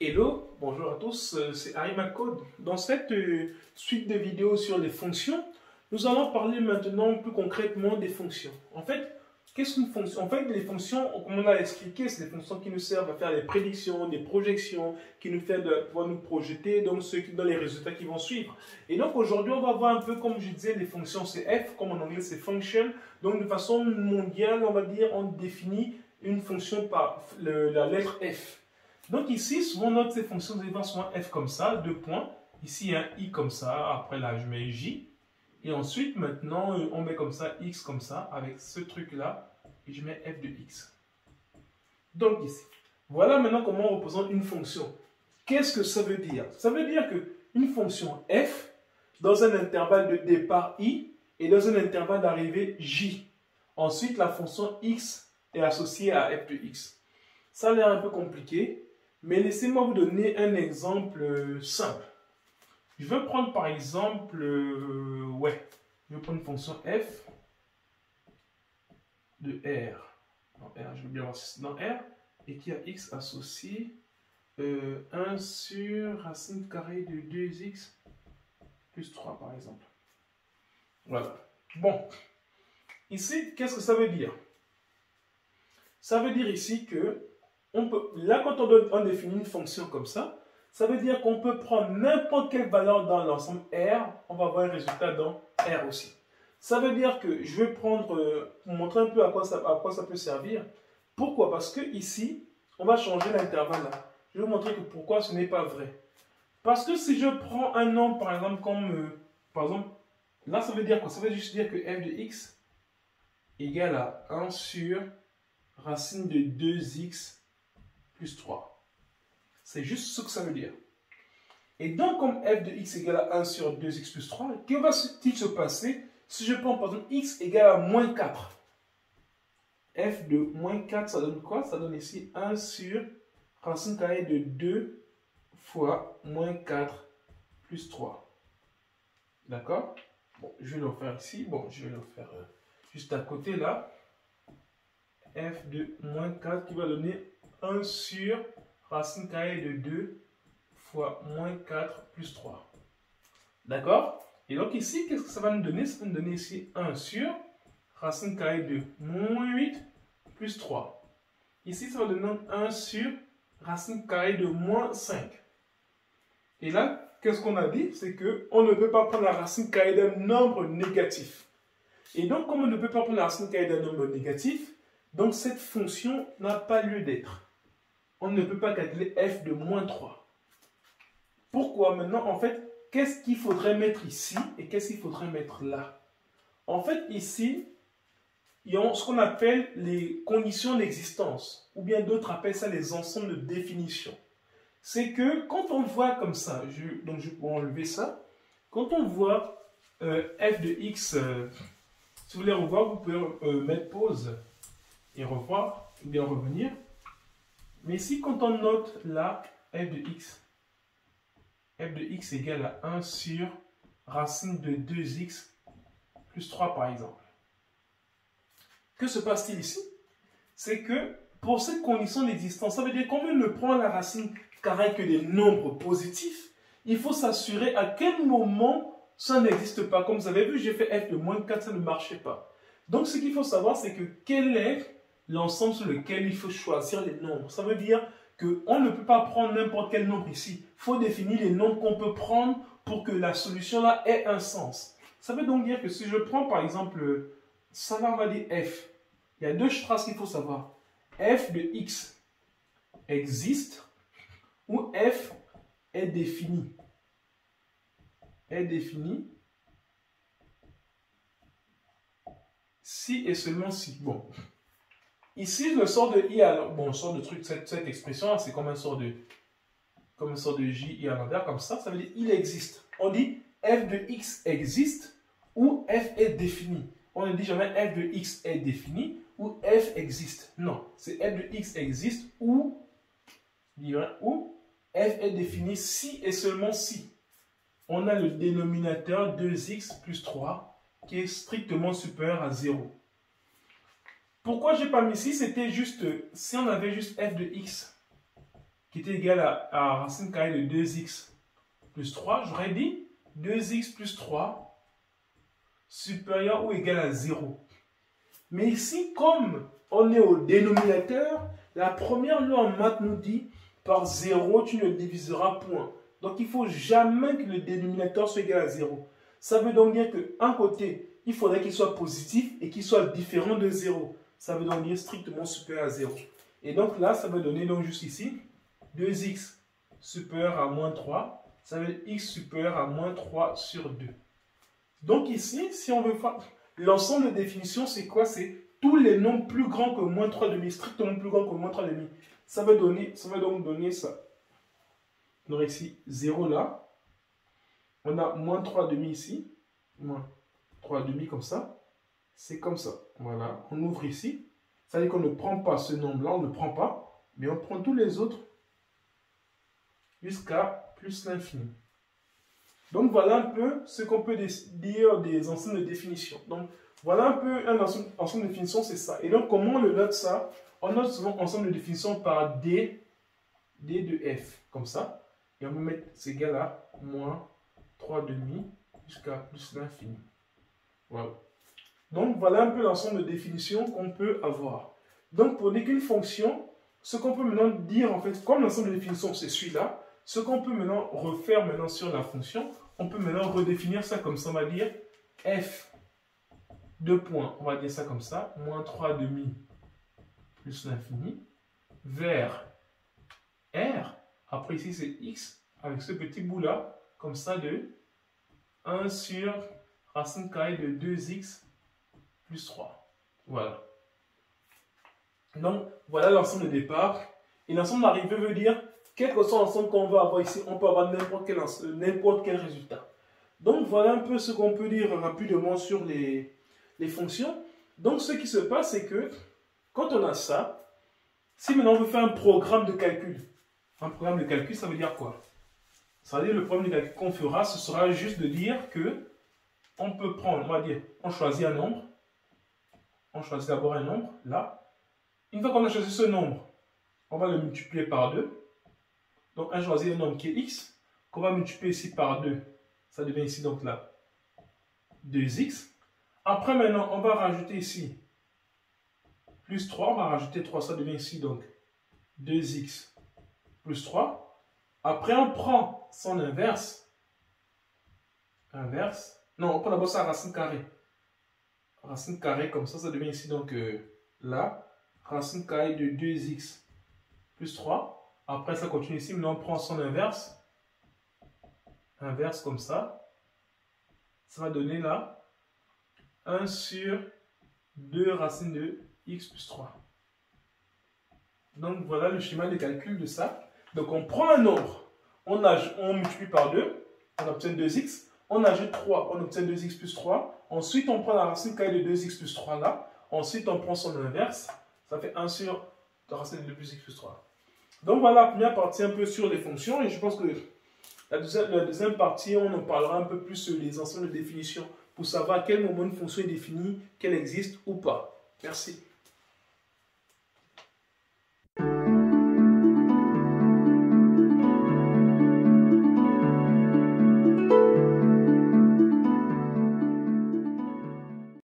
Hello, bonjour à tous, c'est Arimakode. Dans cette suite de vidéos sur les fonctions, nous allons parler maintenant plus concrètement des fonctions. En fait, qu'est-ce qu'une fonction? En fait, les fonctions, comme on a expliqué, c'est des fonctions qui nous servent à faire des prédictions, des projections, qui nous font de pouvoir nous projeter dans les résultats qui vont suivre. Et donc aujourd'hui, on va voir un peu, comme je disais, les fonctions c'est f, comme en anglais c'est function. Donc de façon mondiale, on va dire, on définit une fonction par la lettre f. Donc ici, souvent, on note ces fonctions, vous allez voir souvent f comme ça, 2 points. Ici, il y a un i comme ça, après là, je mets j. Et ensuite, maintenant, on met comme ça, x comme ça, avec ce truc-là, et je mets f de x. Donc ici, voilà maintenant comment on représente une fonction. Qu'est-ce que ça veut dire? Ça veut dire qu'une fonction f, dans un intervalle de départ i, et dans un intervalle d'arrivée j. Ensuite, la fonction x est associée à f de x. Ça a l'air un peu compliqué, mais laissez-moi vous donner un exemple simple. Je vais prendre par exemple, je vais prendre une fonction f de r. Dans R, je veux bien voir si c'est dans R, et qui a x associé 1 sur racine carrée de 2x plus 3 par exemple. Voilà. Bon, ici, qu'est-ce que ça veut dire? Ça veut dire ici que là, quand on définit une fonction comme ça veut dire qu'on peut prendre n'importe quelle valeur dans l'ensemble R, on va avoir un résultat dans R aussi. Ça veut dire que je vais prendre, pour montrer un peu à quoi ça peut servir. Pourquoi? Parce que ici, on va changer l'intervalle là. Je vais vous montrer que pourquoi ce n'est pas vrai. Parce que si je prends un nombre, par exemple, comme, par exemple, là, ça veut dire quoi? Ça veut juste dire que f de x égale à 1 sur racine de 2x plus 3. C'est juste ce que ça veut dire. Et donc, comme f de x égale à 1 sur 2x plus 3, que va-t-il se passer si je prends par exemple x égale à moins 4? F de moins 4, ça donne quoi? Ça donne ici 1 sur racine carrée de 2 fois moins 4 plus 3. D'accord? Bon, je vais le faire ici. Bon, je vais le faire juste à côté là. F de moins 4 qui va donner 1 sur racine carrée de 2 fois moins 4 plus 3. D'accord? Et donc ici, qu'est-ce que ça va nous donner? Ça va nous donner ici 1 sur racine carrée de moins 8 plus 3. Ici, ça va donner 1 sur racine carrée de moins 5. Et là, qu'est-ce qu'on a dit? C'est qu'on ne peut pas prendre la racine carrée d'un nombre négatif. Et donc, comme on ne peut pas prendre la racine carrée d'un nombre négatif, donc cette fonction n'a pas lieu d'être. On ne peut pas calculer f de moins 3. Pourquoi? Maintenant, en fait, qu'est-ce qu'il faudrait mettre ici et qu'est-ce qu'il faudrait mettre là? En fait, ici, il y a ce qu'on appelle les conditions d'existence, ou bien d'autres appellent ça les ensembles de définition. C'est que quand on voit comme ça, donc je peux enlever ça, quand on voit f de x, si vous voulez revoir, vous pouvez mettre pause et revoir, ou bien revenir. Mais ici, quand on note là, f de x égale à 1 sur racine de 2x plus 3 par exemple. Que se passe-t-il ici? C'est que pour cette condition d'existence, ça veut dire qu'on ne prend la racine carrée que des nombres positifs. Il faut s'assurer à quel moment ça n'existe pas. Comme vous avez vu, j'ai fait f de moins 4, ça ne marchait pas. Donc ce qu'il faut savoir, c'est que quel est l'ensemble sur lequel il faut choisir les nombres. Ça veut dire qu'on ne peut pas prendre n'importe quel nombre ici. Il faut définir les nombres qu'on peut prendre pour que la solution là ait un sens. Ça veut donc dire que si je prends par exemple, ça va, on va dire f. Il y a deux phrases qu'il faut savoir. F de x existe ou f est défini. Est défini si et seulement si. Bon. Ici, le sort de i à l'envers, bon, le sort de truc, cette expression, c'est comme un sort de j i à l'envers, comme ça veut dire il existe. On dit f de x existe ou f est défini. On ne dit jamais f de x est défini ou f existe. Non, c'est f de x existe ou f est défini si et seulement si. On a le dénominateur 2x plus 3 qui est strictement supérieur à 0. Pourquoi je n'ai pas mis ici? C'était juste, si on avait juste f de x qui était égal à racine carrée de 2x plus 3, j'aurais dit 2x plus 3 supérieur ou égal à 0. Mais ici, comme on est au dénominateur, la première loi en maths nous dit par 0, tu ne diviseras point. Donc, il ne faut jamais que le dénominateur soit égal à 0. Ça veut donc dire qu'un côté, il faudrait qu'il soit positif et qu'il soit différent de 0. Ça veut donc dire strictement supérieur à 0. Et donc là, ça va donner donc juste ici 2x supérieur à moins 3. Ça veut dire x supérieur à moins 3 sur 2. Donc ici, si on veut faire l'ensemble de définitions, c'est quoi? C'est tous les nombres plus grands que moins 3,5, strictement plus grands que moins 3,5. Ça va donc donner ça. On aurait ici 0 là. On a moins 3,5 ici. Moins 3,5 comme ça. C'est comme ça. Voilà. On ouvre ici. Ça veut dire qu'on ne prend pas ce nombre-là. On ne prend pas. Mais on prend tous les autres jusqu'à plus l'infini. Donc voilà un peu ce qu'on peut dire des ensembles de définition. Donc voilà un peu un ensemble de définition, c'est ça. Et donc comment on le note ça? On note souvent ensemble de définition par D de F, comme ça. Et on peut mettre c'est égal à moins 3,5 jusqu'à plus l'infini. Voilà. Donc voilà un peu l'ensemble de définitions qu'on peut avoir. Donc pour dire qu'une fonction, ce qu'on peut maintenant dire en fait, comme l'ensemble de définition c'est celui-là, ce qu'on peut maintenant refaire maintenant sur la fonction, on peut maintenant redéfinir ça comme ça, on va dire f de points, on va dire ça comme ça, moins 3,5 plus l'infini, vers r, après ici c'est x, avec ce petit bout là, comme ça de 1 sur racine carrée de 2x plus 3. Voilà. Donc, voilà l'ensemble de départ. Et l'ensemble d'arrivée veut dire, quel que soit l'ensemble qu'on va avoir ici, on peut avoir n'importe quel résultat. Donc, voilà un peu ce qu'on peut dire rapidement sur les fonctions. Donc, ce qui se passe, c'est que, quand on a ça, si maintenant on veut faire un programme de calcul, ça veut dire quoi? Ça veut dire le programme de calcul qu'on fera, ce sera juste de dire que, on peut prendre, on va dire, on choisit un nombre. On choisit d'abord un nombre, là. Une fois qu'on a choisi ce nombre, on va le multiplier par 2. Donc, on choisit un nombre qui est x, qu'on va multiplier ici par 2. Ça devient ici, donc là, 2x. Après, maintenant, on va rajouter ici plus 3. On va rajouter 3, ça devient ici, donc, 2x plus 3. Après, on prend son inverse. Non, on prend d'abord sa racine carrée. Racine carrée, comme ça devient ici, donc, là. Racine carrée de 2x plus 3. Après, ça continue ici. Maintenant, on prend son inverse. Inverse comme ça. Ça va donner là 1 sur 2 racine de x plus 3. Donc, voilà le schéma de calcul de ça. Donc, on prend un nombre. On multiplie par 2. On obtient 2x. On ajoute 3. On obtient 2x plus 3. Ensuite, on prend la racine carrée de 2x plus 3 là. Ensuite, on prend son inverse. Ça fait 1 sur la racine de 2 plus x plus 3. Donc voilà la première partie un peu sur les fonctions. Et je pense que la deuxième partie, on en parlera un peu plus sur les ensembles de définitions pour savoir à quel moment une fonction est définie, qu'elle existe ou pas. Merci.